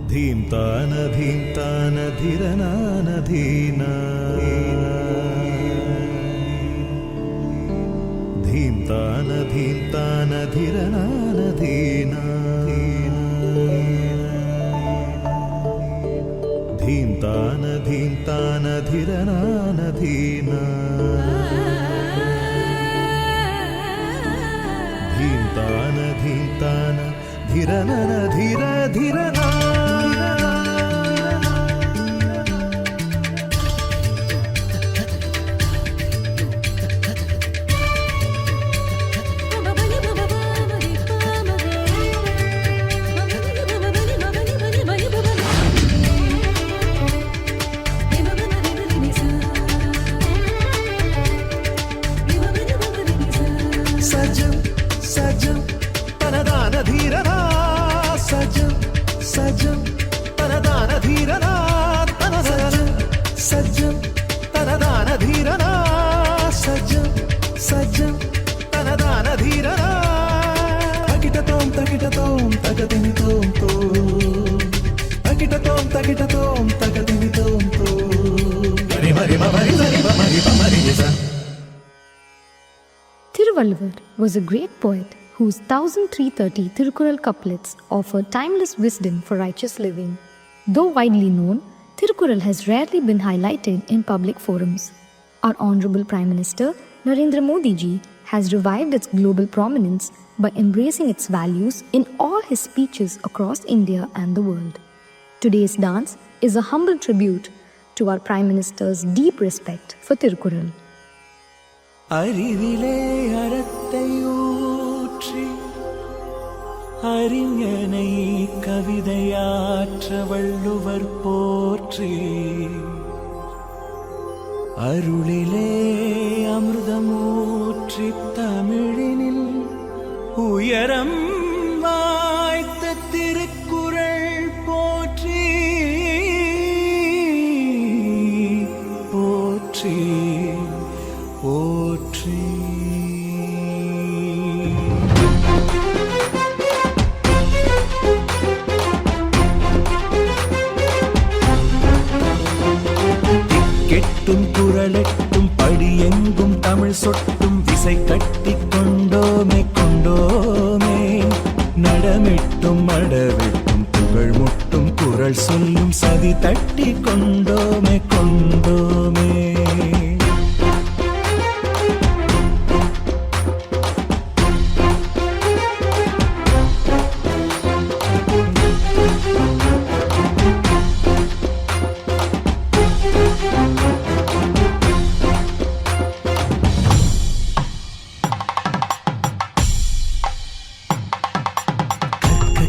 धीम्तान धीम्तान धीरनान धीना धीम्तान धीम्तान धीरनान धीना धीम्तान धीम्तान धीरनान धीना धीम्तान धीम्तान धीरनन धीर धीरना सजम सजम तनदान धीरना सजम सजम तनदान धीरना तनदान सजम तनदान धीरना सजम सजम तनदान धीरना तकिटतोम तगदिनि तोम तो तकिटतोम तगदिनि तोम तो मरि मरि मरि मरि मरि मरि निसा. Thiruvalluvar was a great poet whose 1330 Thirukkural couplets offer timeless wisdom for righteous living. Though widely known, Thirukkural has rarely been highlighted in public forums. Our Honorable Prime Minister Narendra Modi ji has revived its global prominence by embracing its values in all his speeches across India and the world. Today's dance is a humble tribute to our Prime Minister's deep respect for Thirukkural. அறிவிலே அறத்தை ஊற்றி அறிஞனை கவிதையாற்ற வள்ளுவர் போற்றி அருளிலே அமிர்தமூற்றி தமிழினில் உயரம் வாய்த்த திருக்குறள் போற்றி போற்றி போற்றி. திக்கெட்டும் குரலெட்டும் படியெங்கும் தமிழ் சொட்டும் விசை கட்டி கொண்டோமே கொண்டோமே நடமிட்டும் மடவிட்டும் புகழ் முட்டும் குரல் சொல்லும் சதி தட்டி கொண்டோமே கொண்டோமே.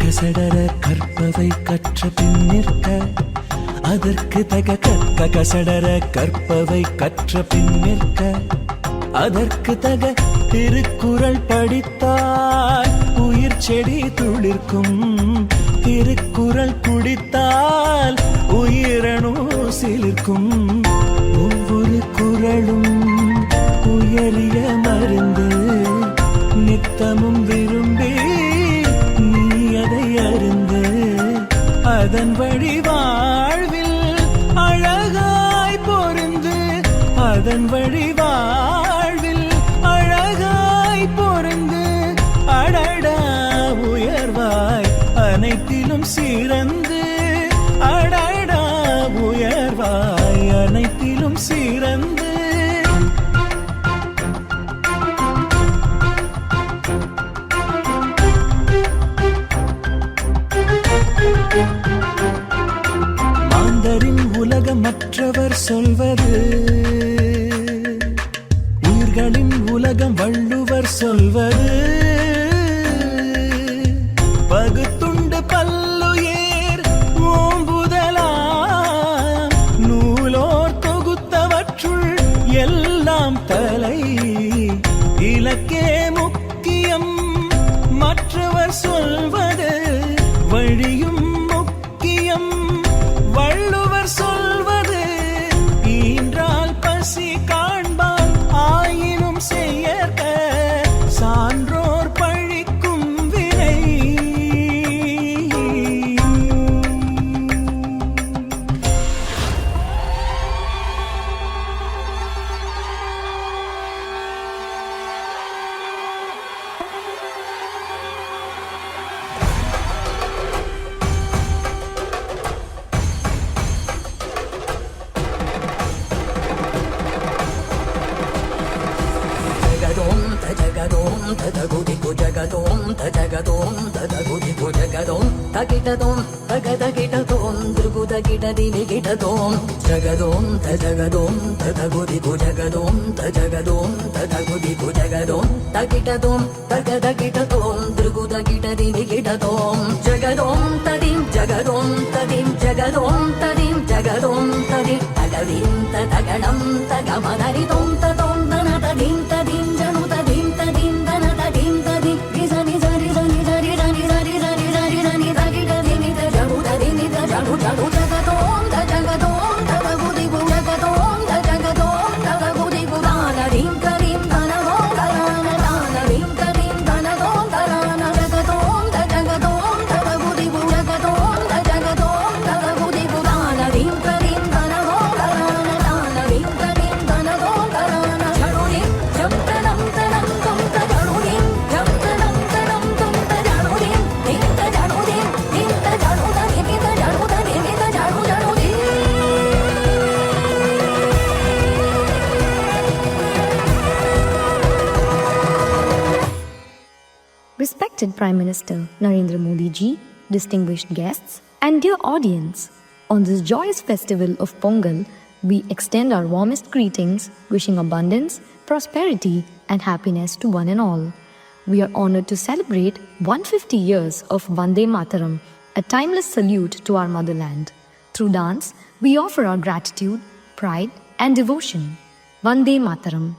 கசடர கற்பவை கற்ற பின் நிற்க அதற்கு தக கற்க கசடர கற்பவை கற்ற பின் நிற்க அதற்கு தக திருக்குறள் படித்தால் உயிர் செடி துளிர்க்கும் திருக்குறள் குடித்தால் உயிரணு சிலிர்க்கும் ஒவ்வொரு குறளும் உயரிய மருந்து நித்தமும் விரும்பி அருந்து அதன் வழி வாழ்வில் அழகாய் பொருந்து அதன் வழி வாழ்வில் அழகாய் பொருந்து அடடா உயர்வாய் அனைத்திலும் சிறந்து அடடா உயர்வாய் அனைத்திலும் சிறந்து மாந்தரின் உலகம் மற்றவர் சொல்வது உயிர்களின் உலகம் வள்ளுவர் சொல்வது பகுத்துண்டு பல்லுயர் ஓம்புதலாம் நூலோர் தொகுத்தவற்றுள் எல்லாம் தலை இலக்கே முக்கியம் மற்றவர் சொல்வது வழியும் முக்கியம் வள்ளுவர் சொல்வது ஈந்த తదగుదిగు జగదోం తజగదోం తదగుదిగు జగదోం తగిటదోం తగదగిటదోం దృగుదగిటదిగిటదోం జగదోం తజగదోం తదగుదిగు జగదోం తజగదోం తదగుదిగు జగదోం తగిటదోం తగదగిటదోం దృగుదగిటదిగిటదోం జగదోం తదిం జగదోం తదిం జగదోం తదిం జగదోం తదిం తగదిం తగణం తగమదరిదోం తదోం దన తదిం తదిం జను తదిం తదిం దన తదిం తదిం నిజని జరి జని జరి జని జరి జరి జరి జని తగిటది నిత జను తది నిత జను జను జగదోం తజగదోం తదగుదిగు జగదోం తజగదోం తదగుదిగు దానదిం తదిం దనదోం దన దానదిం తదిం దనదోం దన జగదోం తజగదోం తదగుదిగు జగదోం తజగదోం తదగుదిగు దానదిం తదిం దనదోం దన దానదిం తదిం దనదోం దన జడుదిం జంతనం తనం తం తజడుదిం జంతనం తనం తం తజడుదిం నిత జడుదిం నిత జడుదని నిత జడుదని నిత జడు జడుదిం Respected Prime Minister Narendra Modi ji, distinguished guests, and dear audience, on this joyous festival of Pongal, we extend our warmest greetings, wishing abundance, prosperity, and happiness to one and all. We are honored to celebrate 150 years of Vande Mataram, a timeless salute to our motherland. Through dance, we offer our gratitude, pride, and devotion. Vande Mataram.